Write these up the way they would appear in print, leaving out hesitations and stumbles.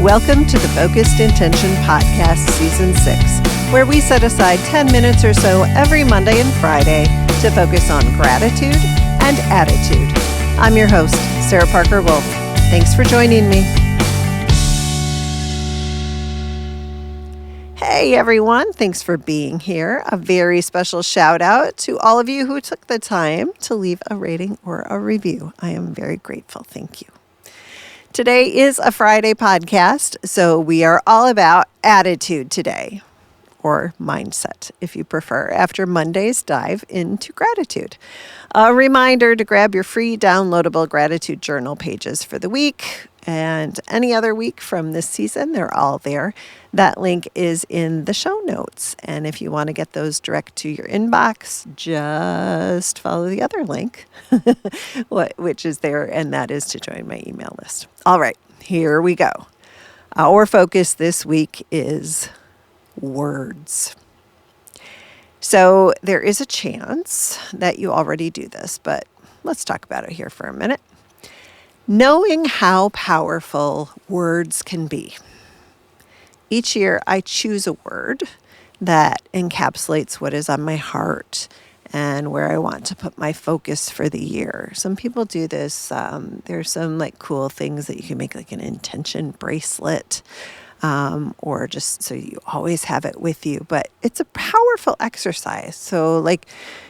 Welcome to the Focused Intention Podcast Season 6, where we set aside 10 minutes or so every Monday and Friday to focus on gratitude and attitude. I'm your host, Sarah Parker Wolf. Thanks for joining me. Hey everyone, thanks for being here. A very special shout out to all of you who took the time to leave a rating or a review. I am very grateful. Thank you. Today is a Friday podcast, so we are all about attitude today, or mindset, if you prefer, after Monday's dive into gratitude. A reminder to grab your free downloadable gratitude journal pages for the week and any other week from this season. They're all there. That link is in the show notes. And if you want to get those direct to your inbox, just follow the other link, which is there, and that is to join my email list. All right, here we go. Our focus this week is words. So there is a chance that you already do this, but let's talk about it here for a minute. Knowing how powerful words can be. Each year I choose a word that encapsulates what is on my heart and where I want to put my focus for the year. Some people do this. There's some cool things that you can make, like an intention bracelet, or just so you always have it with you. But it's a powerful exercise. So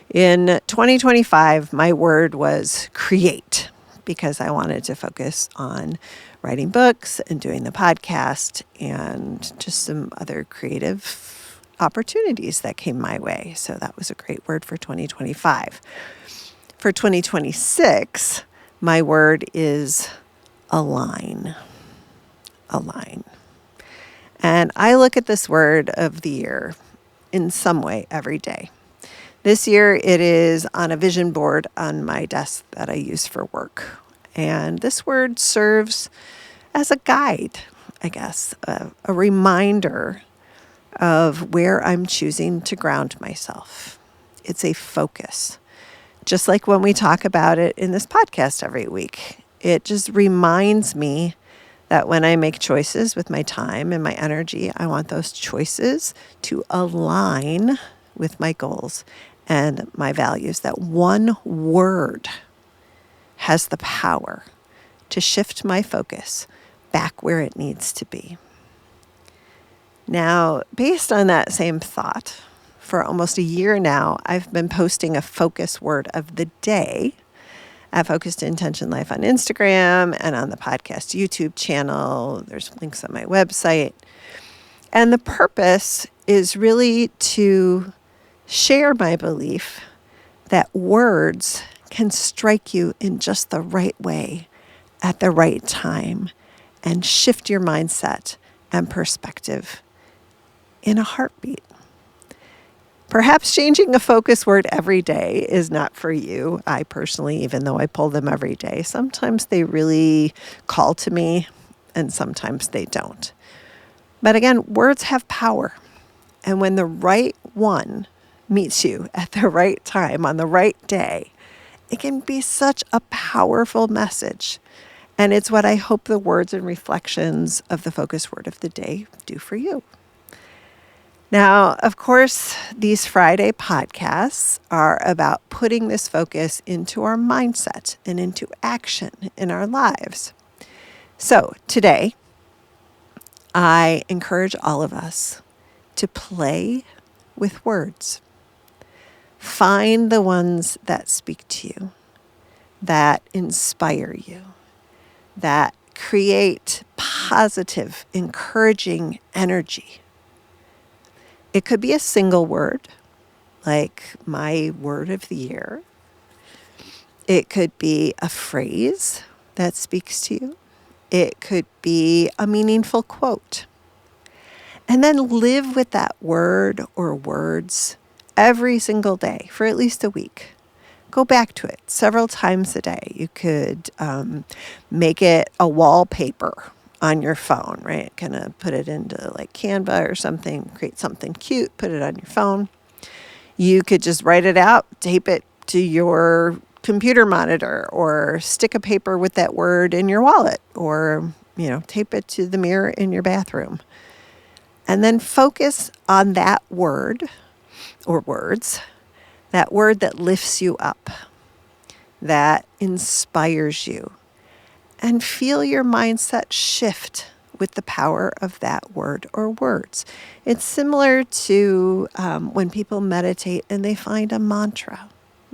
in 2025, my word was create, because I wanted to focus on writing books and doing the podcast and just some other creative opportunities that came my way. So that was a great word for 2025. For 2026, my word is align. Align. And I look at this word of the year in some way every day. This year, it is on a vision board on my desk that I use for work. And this word serves as a guide, I guess, a reminder of where I'm choosing to ground myself. It's a focus. Just like when we talk about it in this podcast every week, it just reminds me that when I make choices with my time and my energy, I want those choices to align with my goals and my values. That one word has the power to shift my focus back where it needs to be. Now, based on that same thought, for almost a year now, I've been posting a focus word of the day at Focused Intention Life on Instagram and on the podcast YouTube channel. There's links on my website. And the purpose is really to share my belief that words can strike you in just the right way at the right time and shift your mindset and perspective in a heartbeat. Perhaps changing a focus word every day is not for you. I personally, even though I pull them every day, sometimes they really call to me and sometimes they don't. But again, words have power. And when the right one meets you at the right time on the right day, it can be such a powerful message. And it's what I hope the words and reflections of the focus word of the day do for you. Now, of course, these Friday podcasts are about putting this focus into our mindset and into action in our lives. So today, I encourage all of us to play with words. Find the ones that speak to you, that inspire you, that create positive, encouraging energy. It could be a single word, like my word of the year. It could be a phrase that speaks to you. It could be a meaningful quote. And then live with that word or words every single day for at least a week. Go back to it several times a day. You could make it a wallpaper on your phone, right? Kind of put it into Canva or something, create something cute, put it on your phone. You could just write it out, tape it to your computer monitor, or stick a paper with that word in your wallet, or tape it to the mirror in your bathroom. And then focus on that word or words, that word that lifts you up, that inspires you, and feel your mindset shift with the power of that word or words. It's similar to when people meditate and they find a mantra,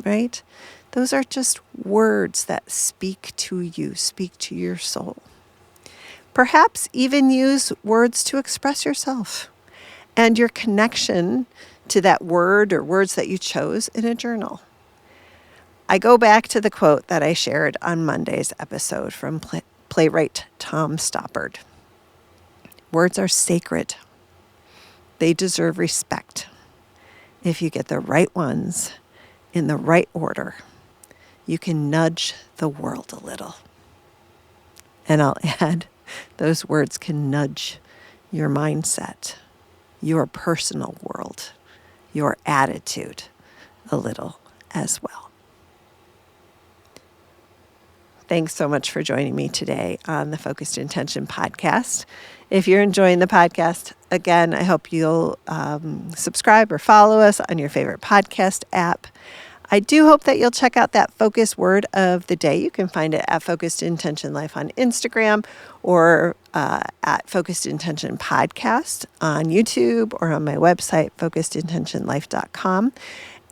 right? Those are just words that speak to you, speak to your soul. Perhaps even use words to express yourself and your connection to that word or words that you chose in a journal. I go back to the quote that I shared on Monday's episode from playwright Tom Stoppard. Words are sacred. They deserve respect. If you get the right ones in the right order, you can nudge the world a little. And I'll add, those words can nudge your mindset, your personal world, your attitude a little as well. Thanks so much for joining me today on the Focused Intention podcast. If you're enjoying the podcast, again, I hope you'll subscribe or follow us on your favorite podcast app. I do hope that you'll check out that focus word of the day. You can find it at Focused Intention Life on Instagram or at Focused Intention Podcast on YouTube or on my website, focusedintentionlife.com.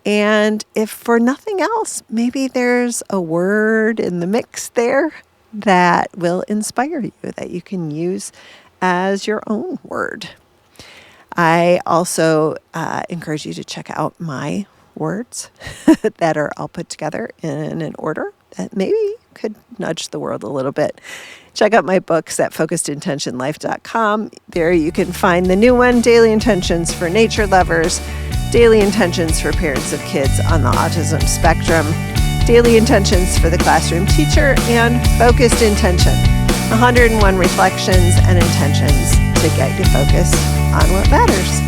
And if for nothing else, maybe there's a word in the mix there that will inspire you, that you can use as your own word. I also encourage you to check out my words that are all put together in an order that maybe could nudge the world a little bit. Check out my books at focusedintentionlife.com. There you can find the new one, Daily Intentions for Nature Lovers, Daily Intentions for Parents of Kids on the Autism Spectrum, Daily Intentions for the Classroom Teacher, and Focused Intention, 101 reflections and intentions to get you focused on what matters.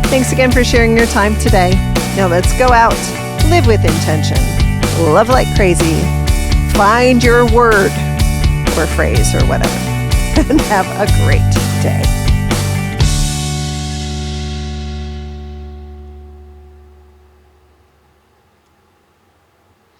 Thanks again for sharing your time today. Now let's go out, live with intention, love like crazy, find your word or phrase or whatever, and have a great day.